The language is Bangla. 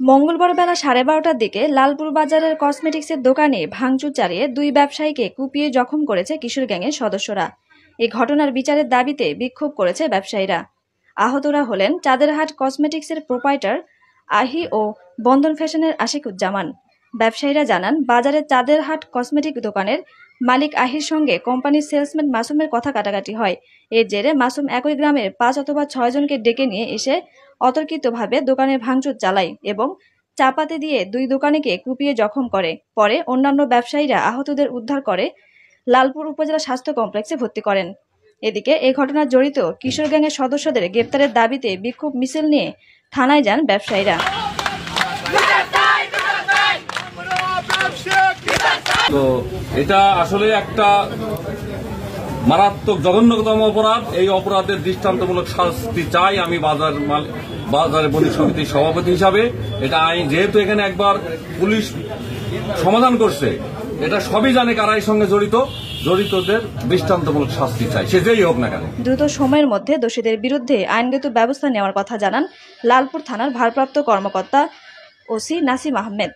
মঙ্গলবার বেলা 12:30টার দিকে লালপুর বাজারের কসমেটিক্সের দোকানে ভাঙচুর চালিয়ে দুই ব্যবসায়ীকে কুপিয়ে জখম করেছে কিশোর গ্যাংয়ের সদস্যরা। এই ঘটনার বিচারের দাবিতে বিক্ষোভ করেছে ব্যবসায়ীরা। আহতরা হলেন চাঁদেরহাট কসমেটিক্সের প্রোপাইটার আহি ও বন্ধন ফ্যাশনের আশিকুজ্জামান। ব্যবসায়ীরা জানান, বাজারের চাঁদেরহাট কসমেটিক দোকানের মালিক আহির সঙ্গে কোম্পানির সেলসম্যান মাসুমের কথা কাটাকাটি হয়। এর জেরে মাসুম একই গ্রামের 5 অথবা 6 জনকে ডেকে নিয়ে এসে অতর্কিতভাবে দোকানে ভাঙচুর চালায় এবং চাপাতি দিয়ে দুই দোকানিকে কুপিয়ে জখম করে। পরে অন্যান্য ব্যবসায়ীরা আহতদের উদ্ধার করে লালপুর উপজেলা স্বাস্থ্য কমপ্লেক্সে ভর্তি করেন। এদিকে এই ঘটনায় জড়িত কিশোর গ্যাংয়ের সদস্যদের গ্রেপ্তারের দাবিতে বিক্ষোভ মিছিল নিয়ে থানায় যান ব্যবসায়ীরা। তো এটা আসলে একটা মারাত্মক জঘন্যতম অপরাধ। এই অপরাধের দৃষ্টান্তমূলক শাস্তি চাই আমি বাজার বণিক সমিতির সভাপতি হিসাবে। এটা আইন যেহেতু এখানে একবার পুলিশ সমাধান করছে, এটা সবই জানে কারা এর সঙ্গে জড়িতদের দৃষ্টান্তমূলক শাস্তি চাই, সে যেই হোক না কেন। দ্রুত সময়ের মধ্যে দোষীদের বিরুদ্ধে আইনগত ব্যবস্থা নেওয়ার কথা জানান লালপুর থানার ভারপ্রাপ্ত কর্মকর্তা ওসি নাসিম আহমেদ।